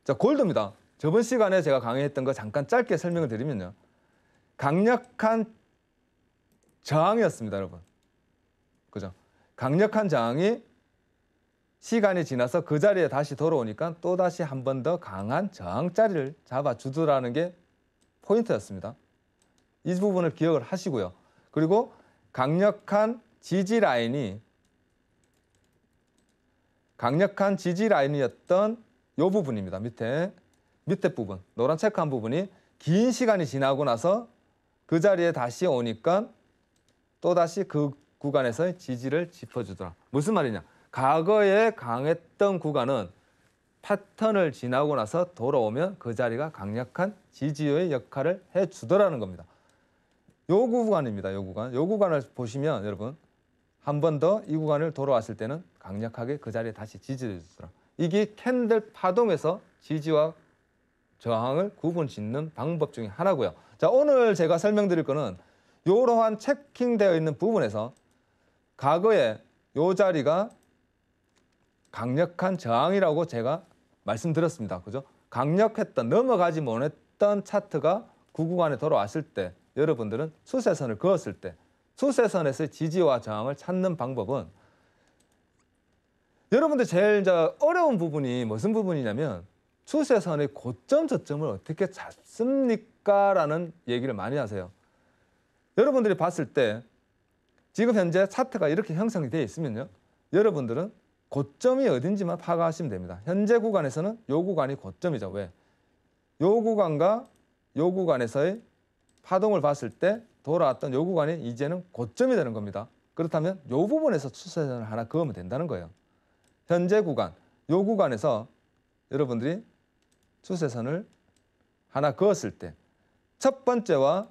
자, 골드입니다. 저번 시간에 제가 강의했던 거 잠깐 짧게 설명을 드리면요. 강력한 저항이었습니다, 여러분. 그죠? 강력한 저항이 시간이 지나서 그 자리에 다시 돌아오니까 또다시 한 번 더 강한 저항자리를 잡아주더라는 게 포인트였습니다. 이 부분을 기억을 하시고요. 그리고 강력한 지지 라인이었던 이 부분입니다. 밑에 부분, 노란 체크한 부분이 긴 시간이 지나고 나서 그 자리에 다시 오니까 또다시 그 구간에서의 지지를 짚어주더라. 무슨 말이냐? 과거에 강했던 구간은 패턴을 지나고 나서 돌아오면 그 자리가 강력한 지지의 역할을 해주더라는 겁니다. 요 구간입니다. 요 구간. 요 구간을 보시면 여러분 한 번 더 이 구간을 돌아왔을 때는 강력하게 그 자리에 다시 지지를 해주더라. 이게 캔들 파동에서 지지와 저항을 구분 짓는 방법 중에 하나고요. 자, 오늘 제가 설명드릴 거는 이러한 체킹되어 있는 부분에서 과거에 이 자리가 강력한 저항이라고 제가 말씀드렸습니다. 그죠? 강력했던, 넘어가지 못했던 차트가 그 구간에 돌아왔을 때 여러분들은 수세선을 그었을 때 수세선에서 지지와 저항을 찾는 방법은 여러분들 제일 어려운 부분이 무슨 부분이냐면 수세선의 고점 저점을 어떻게 잡습니까? 라는 얘기를 많이 하세요. 여러분들이 봤을 때 지금 현재 차트가 이렇게 형성이 되어 있으면요. 여러분들은 고점이 어딘지만 파악하시면 됩니다. 현재 구간에서는 이 구간이 고점이죠. 왜? 이 구간과 이 구간에서의 파동을 봤을 때 돌아왔던 이 구간이 이제는 고점이 되는 겁니다. 그렇다면 이 부분에서 추세선을 하나 그으면 된다는 거예요. 현재 구간, 이 구간에서 여러분들이 추세선을 하나 그었을 때 첫 번째와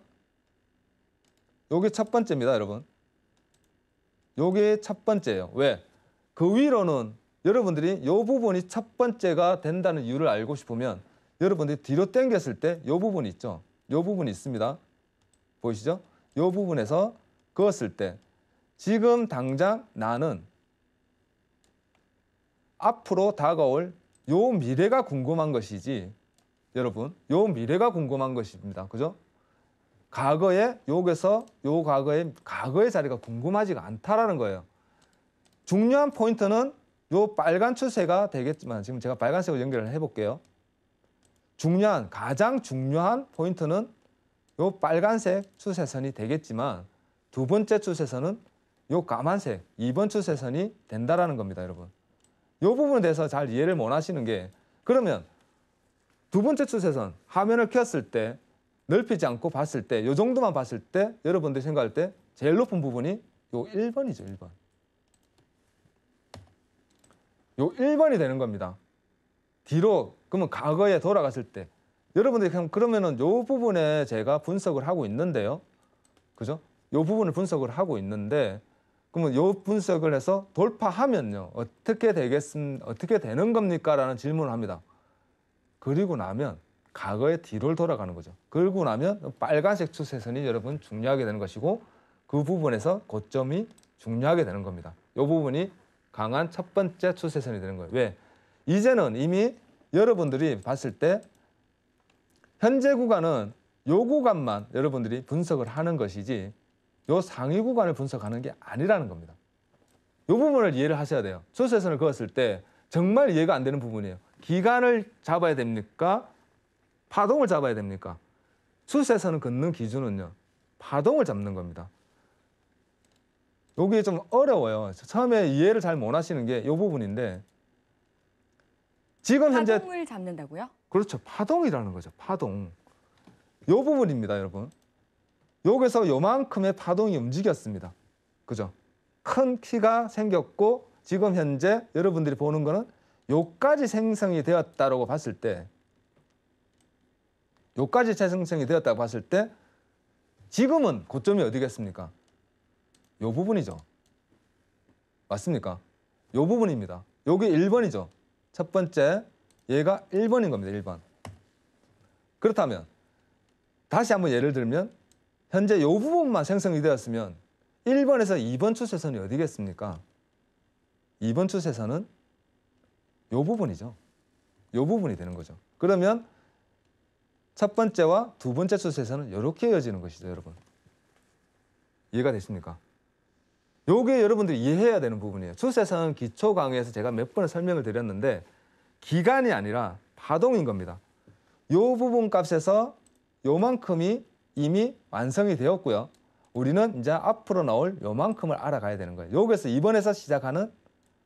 요게 첫 번째입니다, 여러분. 요게 첫 번째예요. 왜? 그 위로는 여러분들이 이 부분이 첫 번째가 된다는 이유를 알고 싶으면 여러분들이 뒤로 당겼을 때 이 부분이 있죠. 이 부분이 있습니다. 보이시죠? 이 부분에서 그었을 때 지금 당장 나는 앞으로 다가올 요 미래가 궁금한 것이지 여러분 요 미래가 궁금한 것입니다. 그죠? 과거에 여기서 요 과거의 자리가 궁금하지가 않다라는 거예요. 중요한 포인트는 요 빨간 추세가 되겠지만 지금 제가 빨간색으로 연결을 해볼게요. 가장 중요한 포인트는 요 빨간색 추세선이 되겠지만 두 번째 추세선은 요 까만색 2번 추세선이 된다라는 겁니다, 여러분. 요 부분에 대해서 잘 이해를 못 하시는 게 그러면 두 번째 추세선 화면을 켰을 때 넓히지 않고 봤을 때 요 정도만 봤을 때 여러분들이 생각할 때 제일 높은 부분이 요 1번이죠, 1번. 요 1번이 되는 겁니다. 뒤로 그러면 과거에 돌아갔을 때 여러분들이 그러면은 요 부분에 제가 분석을 하고 있는데요. 그죠? 요 부분을 분석을 하고 있는데 그러면 요 분석을 해서 돌파하면요. 어떻게 되는 겁니까? 라는 질문을 합니다. 그리고 나면 과거의 뒤로 돌아가는 거죠. 그리고 나면 빨간색 추세선이 여러분 중요하게 되는 것이고 그 부분에서 고점이 중요하게 되는 겁니다. 요 부분이 강한 첫 번째 추세선이 되는 거예요. 왜? 이제는 이미 여러분들이 봤을 때 현재 구간은 요 구간만 여러분들이 분석을 하는 것이지 요 상위 구간을 분석하는 게 아니라는 겁니다. 요 부분을 이해를 하셔야 돼요. 추세선을 그었을 때 정말 이해가 안 되는 부분이에요. 기간을 잡아야 됩니까? 파동을 잡아야 됩니까? 추세선을 긋는 기준은요. 파동을 잡는 겁니다. 요게 좀 어려워요. 처음에 이해를 잘 못 하시는 게 이 부분인데 지금 현재 파동을 잡는다고요? 그렇죠. 파동이라는 거죠. 파동. 이 부분입니다, 여러분. 여기서 요만큼의 파동이 움직였습니다. 그죠? 큰 키가 생겼고 지금 현재 여러분들이 보는 거는 요까지 생성이 되었다고 봤을 때 요까지 생성이 되었다고 봤을 때 지금은 고점이 어디겠습니까? 요 부분이죠. 맞습니까? 요 부분입니다. 요게 1번이죠. 첫 번째 얘가 1번인 겁니다. 1번. 그렇다면 다시 한번 예를 들면 현재 요 부분만 생성이 되었으면 1번에서 2번 추세선이 어디겠습니까? 2번 추세선은 요 부분이죠. 요 부분이 되는 거죠. 그러면 첫 번째와 두 번째 추세선은 이렇게 이어지는 것이죠, 여러분. 이해가 되십니까? 요게 여러분들이 이해해야 되는 부분이에요. 추세선 기초 강의에서 제가 몇 번을 설명을 드렸는데 기간이 아니라 파동인 겁니다. 요 부분 값에서 요만큼이 이미 완성이 되었고요. 우리는 이제 앞으로 나올 요만큼을 알아가야 되는 거예요. 여기서 이번에서 시작하는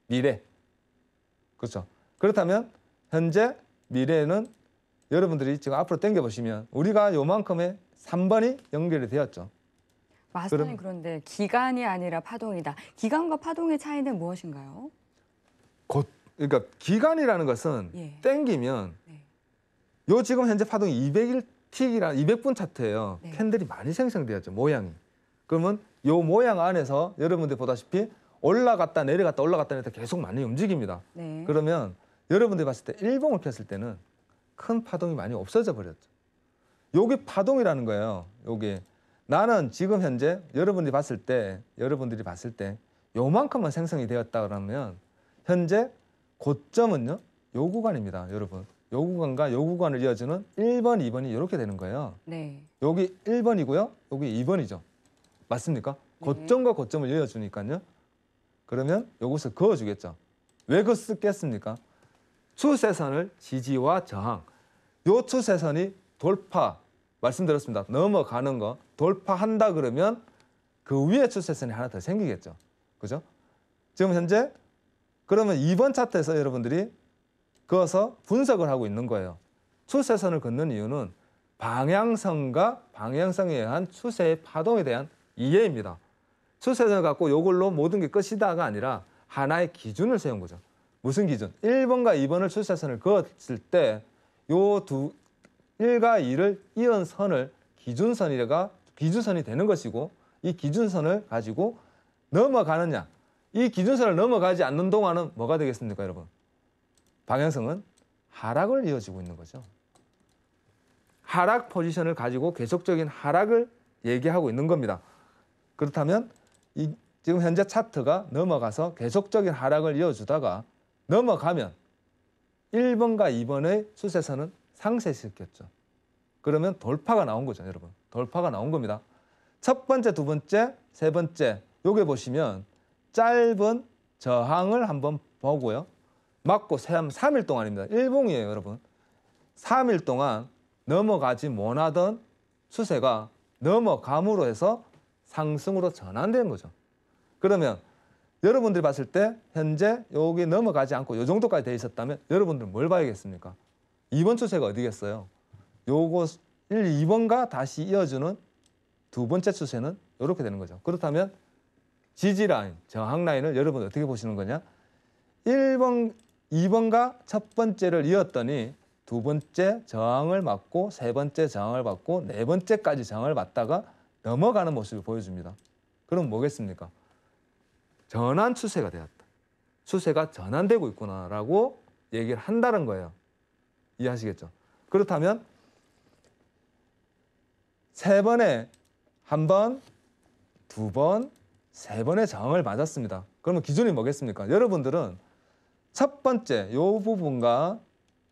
미래. 그렇죠? 그렇다면 현재 미래는 여러분들이 지금 앞으로 당겨보시면 우리가 요만큼의 3번이 연결이 되었죠. 마스터님, 그런데 기간이 아니라 파동이다. 기간과 파동의 차이는 무엇인가요? 그러니까 기간이라는 것은 예. 땡기면 네. 요 지금 현재 파동이 200일틱이라 200분 차트예요. 네. 캔들이 많이 생성되었죠, 모양이. 그러면 요 모양 안에서 여러분들 보다시피 올라갔다 내려갔다 올라갔다 내려갔다 계속 많이 움직입니다. 네. 그러면 여러분들이 봤을 때 일봉을 폈을 때는 큰 파동이 많이 없어져 버렸죠. 요게 파동이라는 거예요. 요게 나는 지금 현재 여러분들이 봤을 때 요만큼만 생성이 되었다 그러면 현재 고점은요, 요 구간입니다, 여러분. 요 구간과 요 구간을 이어주는 1번, 2번이 이렇게 되는 거예요. 네. 여기 1번이고요, 여기 2번이죠. 맞습니까? 네. 고점과 고점을 이어주니까요. 그러면 요것을 그어주겠죠. 왜 그었겠습니까? 추세선을 지지와 저항, 요 추세선이 돌파, 말씀드렸습니다. 넘어가는 거 돌파한다 그러면 그 위에 추세선이 하나 더 생기겠죠. 그죠? 지금 현재 그러면 2번 차트에서 여러분들이 그어서 분석을 하고 있는 거예요. 추세선을 긋는 이유는 방향성과 방향성에 의한 추세의 파동에 대한 이해입니다. 추세선을 갖고 이걸로 모든 게 끝이다가 아니라 하나의 기준을 세운 거죠. 무슨 기준? 1번과 2번을 추세선을 그었을 때 요 1과 2를 이은 선을 기준선이 되는 것이고, 이 기준선을 가지고 넘어가느냐, 이 기준선을 넘어가지 않는 동안은 뭐가 되겠습니까, 여러분? 방향성은 하락을 이어지고 있는 거죠. 하락 포지션을 가지고 계속적인 하락을 얘기하고 있는 겁니다. 그렇다면 지금 현재 차트가 넘어가서 계속적인 하락을 이어주다가 넘어가면 1번과 2번의 추세선은 상쇄시켰죠. 그러면 돌파가 나온 거죠, 여러분. 돌파가 나온 겁니다. 첫 번째, 두 번째, 세 번째 요게 보시면 짧은 저항을 한번 보고요. 맞고 3일 동안입니다. 일봉이에요, 여러분. 3일 동안 넘어가지 못하던 추세가 넘어감으로 해서 상승으로 전환된 거죠. 그러면 여러분들이 봤을 때 현재 여기 넘어가지 않고 이 정도까지 돼 있었다면 여러분들은 뭘 봐야겠습니까? 2번 추세가 어디겠어요? 요거 1, 2번과 다시 이어주는 두 번째 추세는 이렇게 되는 거죠. 그렇다면 지지 라인, 저항 라인을 여러분 어떻게 보시는 거냐? 1번, 2번과 첫 번째를 이었더니 두 번째 저항을 맞고 세 번째 저항을 받고 네 번째까지 저항을 받다가 넘어가는 모습을 보여줍니다. 그럼 뭐겠습니까? 전환 추세가 되었다. 추세가 전환되고 있구나라고 얘기를 한다는 거예요. 이해하시겠죠? 그렇다면 세 번에 한 번, 두 번, 세 번의 저항을 맞았습니다. 그러면 기준이 뭐겠습니까? 여러분들은 첫 번째 요 부분과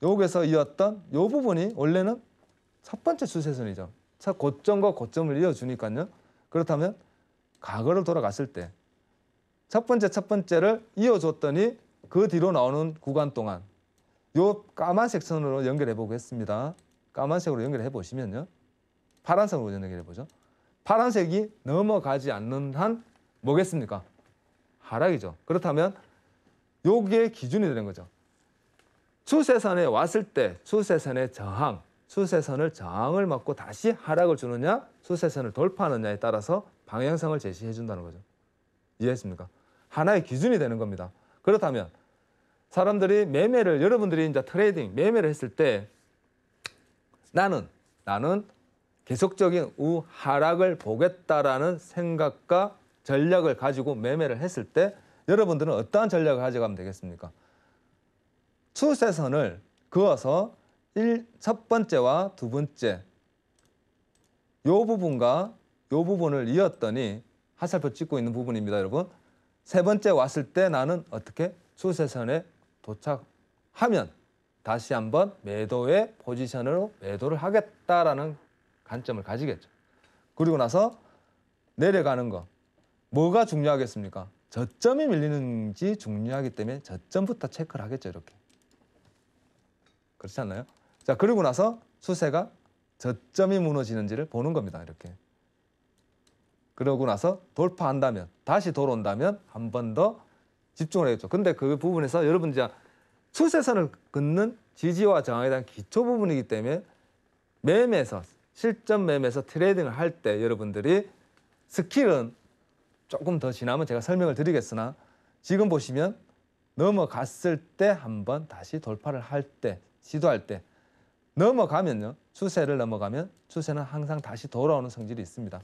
여기서 이었던 요 부분이 원래는 첫 번째 추세선이죠. 첫 고점과 고점을 이어주니까요. 그렇다면 과거를 돌아갔을 때 첫 번째를 이어줬더니 그 뒤로 나오는 구간 동안 요 까만색 선으로 연결해 보겠습니다. 까만색으로 연결해 보시면요. 파란색으로 연결해 보죠. 파란색이 넘어가지 않는 한 뭐겠습니까? 하락이죠. 그렇다면 요게 기준이 되는 거죠. 추세선에 왔을 때 추세선의 저항, 추세선을 저항을 맞고 다시 하락을 주느냐, 추세선을 돌파하느냐에 따라서 방향성을 제시해 준다는 거죠. 이해했습니까? 하나의 기준이 되는 겁니다. 그렇다면 사람들이 매매를, 여러분들이 이제 트레이딩, 매매를 했을 때 나는 계속적인 하락을 보겠다라는 생각과 전략을 가지고 매매를 했을 때 여러분들은 어떠한 전략을 가져가면 되겠습니까? 추세선을 그어서 첫 번째와 두 번째 요 부분과 요 부분을 이었더니 화살표 찍고 있는 부분입니다, 여러분. 세 번째 왔을 때 나는 어떻게 추세선에 도착하면 다시 한번 매도의 포지션으로 매도를 하겠다라는 관점을 가지겠죠. 그리고 나서 내려가는 거. 뭐가 중요하겠습니까? 저점이 밀리는지 중요하기 때문에 저점부터 체크를 하겠죠. 이렇게. 그렇지 않나요? 자, 그리고 나서 추세가 저점이 무너지는지를 보는 겁니다. 이렇게. 그러고 나서 돌파한다면, 다시 돌아온다면 한 번 더 집중을 해야죠. 근데 그 부분에서 여러분 이제 추세선을 긋는 지지와 저항에 대한 기초 부분이기 때문에 매매에서, 실전 매매에서 트레이딩을 할 때 여러분들이 스킬은 조금 더 지나면 제가 설명을 드리겠으나 지금 보시면 넘어갔을 때 한번 다시 돌파를 할 때, 시도할 때 넘어가면요. 추세를 넘어가면 추세는 항상 다시 돌아오는 성질이 있습니다.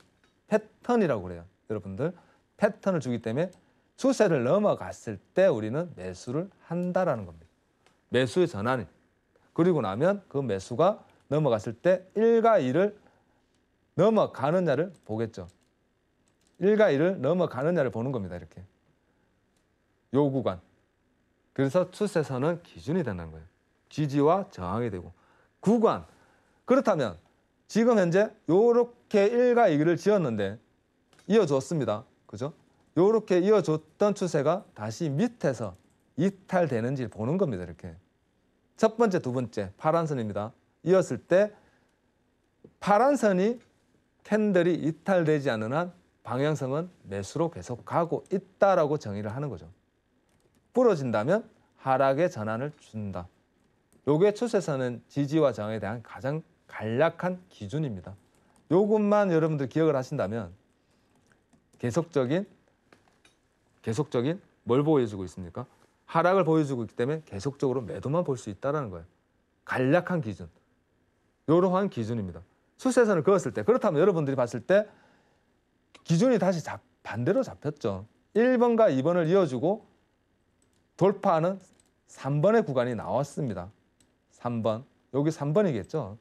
패턴이라고 그래요. 여러분들 패턴을 주기 때문에 추세를 넘어갔을 때 우리는 매수를 한다라는 겁니다. 매수의 전환이. 그리고 나면 그 매수가 넘어갔을 때 1과 2를 넘어가느냐를 보겠죠. 1과 2를 넘어가느냐를 보는 겁니다. 이렇게. 요 구간. 그래서 추세선은 기준이 된다는 거예요. 지지와 저항이 되고. 구간. 그렇다면 지금 현재 요렇게 1과 2를 지었는데 이어줬습니다. 그죠? 요렇게 이어줬던 추세가 다시 밑에서 이탈되는지 보는 겁니다. 이렇게. 첫 번째, 두 번째 파란 선입니다. 이었을 때 파란 선이 캔들이 이탈되지 않는 한 방향성은 매수로 계속 가고 있다라고 정의를 하는 거죠. 부러진다면 하락의 전환을 준다. 요게 추세선은 지지와 저항에 대한 가장 간략한 기준입니다. 요것만 여러분들 기억을 하신다면 계속적인 뭘 보여주고 있습니까? 하락을 보여주고 있기 때문에 계속적으로 매도만 볼 수 있다는 거예요. 간략한 기준. 이러한 기준입니다. 추세선을 그었을 때, 그렇다면 여러분들이 봤을 때 기준이 다시 반대로 잡혔죠. 1번과 2번을 이어주고 돌파하는 3번의 구간이 나왔습니다. 3번. 여기 3번이겠죠.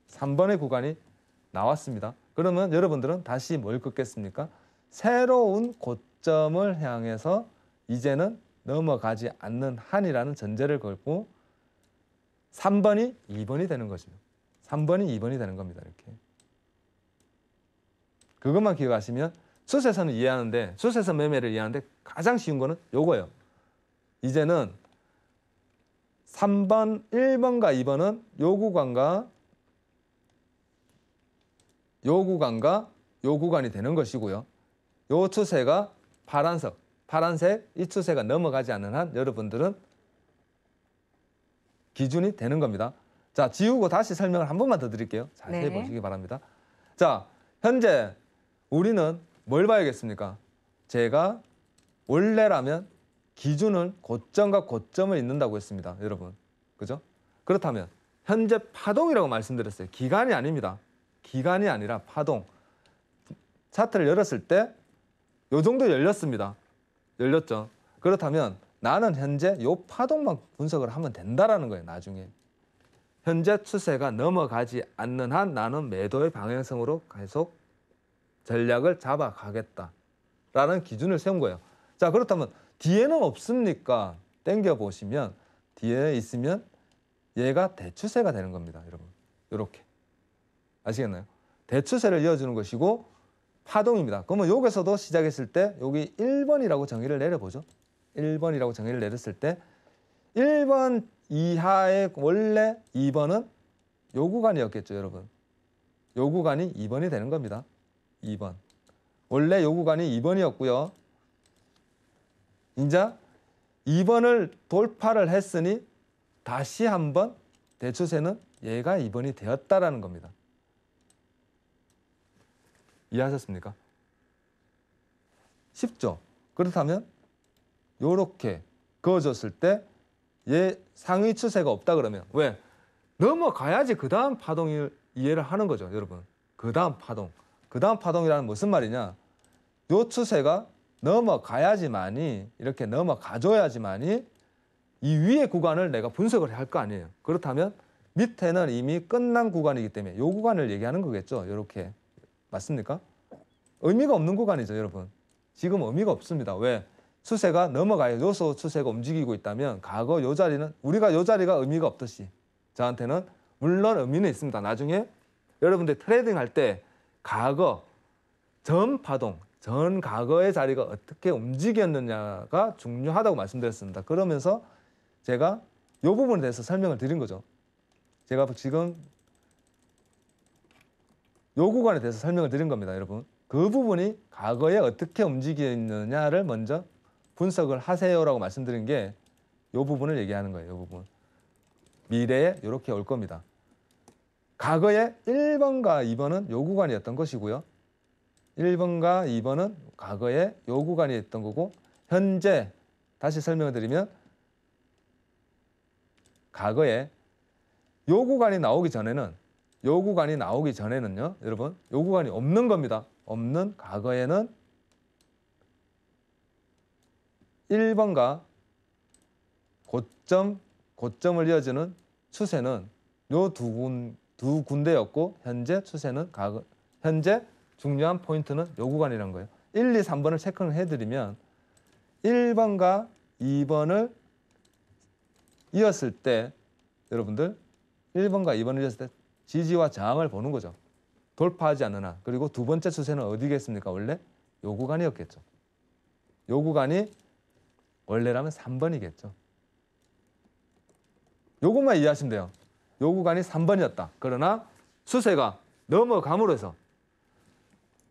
3번의 구간이 나왔습니다. 그러면 여러분들은 다시 뭘 긋겠습니까? 새로운 고점을 향해서 이제는 넘어가지 않는 한이라는 전제를 걸고 3번이 2번이 되는 것이죠. 3번이 2번이 되는 겁니다. 이렇게. 그것만 기억하시면 추세선을 이해하는데, 추세선 매매를 이해하는데 가장 쉬운 거는 요거예요. 이제는 3번, 1번과 2번은 요 구간과 요 구간이 되는 것이고요. 요 추세가 파란색 이 추세가 넘어가지 않는 한 여러분들은 기준이 되는 겁니다. 자, 지우고 다시 설명을 한 번만 더 드릴게요. 자세히 보시기 바랍니다. 자, 현재 우리는 뭘 봐야겠습니까? 제가 원래라면 기준은 고점과 고점을 잇는다고 했습니다. 여러분. 그죠? 그렇다면 현재 파동이라고 말씀드렸어요. 기간이 아닙니다. 기간이 아니라 파동. 차트를 열었을 때 요 정도 열렸습니다. 열렸죠. 그렇다면 나는 현재 요 파동만 분석을 하면 된다라는 거예요. 나중에. 현재 추세가 넘어가지 않는 한 나는 매도의 방향성으로 계속 전략을 잡아가겠다라는 기준을 세운 거예요. 자, 그렇다면 뒤에는 없습니까? 당겨보시면 뒤에 있으면 얘가 대추세가 되는 겁니다. 여러분. 이렇게. 아시겠나요? 대추세를 이어주는 것이고 파동입니다. 그러면 여기서도 시작했을 때 여기 1번이라고 정의를 내려보죠. 1번이라고 정의를 내렸을 때 1번 이하의 원래 2번은 요 구간이었겠죠. 여러분. 요 구간이 2번이 되는 겁니다. 2번. 원래 요 구간이 2번이었고요. 이제 2번을 돌파를 했으니 다시 한번 대추세는 얘가 2번이 되었다라는 겁니다. 이해하셨습니까? 쉽죠? 그렇다면 요렇게 그어줬을 때 얘 상위 추세가 없다 그러면 왜? 넘어가야지 그 다음 파동을 이해를 하는 거죠. 여러분. 그 다음 파동. 그 다음 파동이라는 무슨 말이냐? 요 추세가 넘어가야지만이 이렇게 넘어가줘야지만이 이 위의 구간을 내가 분석을 할 거 아니에요. 그렇다면 밑에는 이미 끝난 구간이기 때문에 요 구간을 얘기하는 거겠죠. 이렇게. 맞습니까? 의미가 없는 구간이죠, 여러분. 지금 의미가 없습니다. 왜? 추세가 넘어가요. 요소 추세가 움직이고 있다면 과거 요 자리는 우리가 요 자리가 의미가 없듯이 저한테는 물론 의미는 있습니다. 나중에 여러분들 트레이딩 할 때 과거 전 파동, 전 과거의 자리가 어떻게 움직였느냐가 중요하다고 말씀드렸습니다. 그러면서 제가 이 부분에 대해서 설명을 드린 거죠. 제가 지금 이 구간에 대해서 설명을 드린 겁니다, 여러분. 그 부분이 과거에 어떻게 움직였느냐를 먼저 분석을 하세요라고 말씀드린 게 이 부분을 얘기하는 거예요. 이 부분. 미래에 이렇게 올 겁니다. 과거에 1번과 2번은 요 구간이었던 것이고요. 1번과 2번은 과거에 요 구간이었던 거고 현재 다시 설명을 드리면 과거에 요 구간이 나오기 전에는요, 여러분, 요 구간이 없는 겁니다. 없는 과거에는 1번과 고점을 이어주는 추세는 요 두 군데였고 현재 추세는 현재 중요한 포인트는 요 구간이라는 거예요. 1, 2, 3번을 체크를 해드리면 1번과 2번을 이었을 때 여러분들 1번과 2번을 이었을 때 지지와 저항을 보는 거죠. 돌파하지 않는 한. 그리고 두 번째 추세는 어디겠습니까? 원래 요 구간이었겠죠. 요 구간이 원래라면 3번이겠죠. 요것만 이해하시면 돼요. 요 구간이 3번이었다. 그러나 추세가 넘어감으로써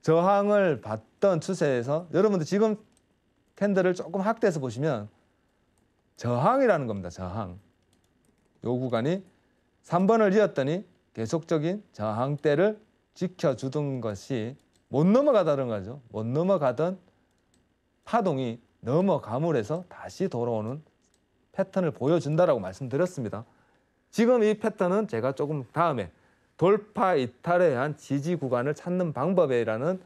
저항을 받던 추세에서 여러분들 지금 캔들을 조금 확대해서 보시면 저항이라는 겁니다. 저항. 요 구간이 3번을 이었더니 계속적인 저항대를 지켜주던 것이 못 넘어가다는 거죠. 못 넘어가던 파동이 넘어감으로 해서 다시 돌아오는 패턴을 보여준다라고 말씀드렸습니다. 지금 이 패턴은 제가 조금 다음에 돌파 이탈에 의한 지지 구간을 찾는 방법이라는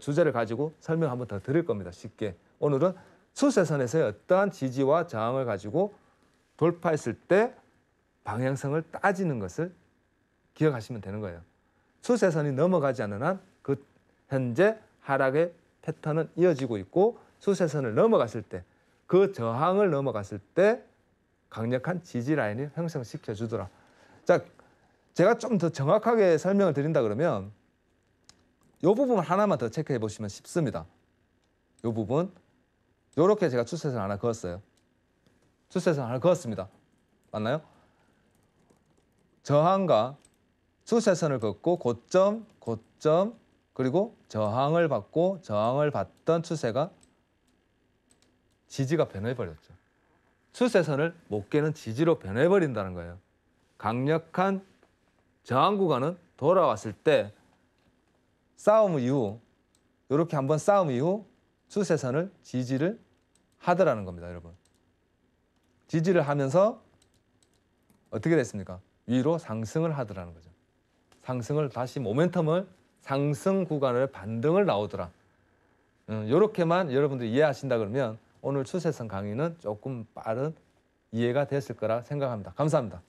주제를 가지고 설명 한번 더 드릴 겁니다. 쉽게. 오늘은 추세선에서의 어떠한 지지와 저항을 가지고 돌파했을 때 방향성을 따지는 것을 기억하시면 되는 거예요. 추세선이 넘어가지 않는 한 그 현재 하락의 패턴은 이어지고 있고 추세선을 넘어갔을 때 그 저항을 넘어갔을 때 강력한 지지 라인을 형성시켜 주더라. 자, 제가 좀 더 정확하게 설명을 드린다 그러면 이 부분 하나만 더 체크해 보시면 쉽습니다. 이 부분 이렇게 제가 추세선 하나 그었어요. 추세선 하나 그었습니다. 맞나요? 저항과 추세선을 긋고 고점, 그리고 저항을 받고 저항을 받던 추세가 지지가 변해버렸죠. 추세선을 못 깨는 지지로 변해버린다는 거예요. 강력한 저항 구간은 돌아왔을 때 싸움 이후 이렇게 한번 싸움 이후 추세선을 지지를 하더라는 겁니다, 여러분. 지지를 하면서 어떻게 됐습니까? 위로 상승을 하더라는 거죠. 상승을 다시 모멘텀을 상승 구간을 반등을 나오더라. 이렇게만 여러분들이 이해하신다 그러면 오늘 추세선 강의는 조금 빠른 이해가 됐을 거라 생각합니다. 감사합니다.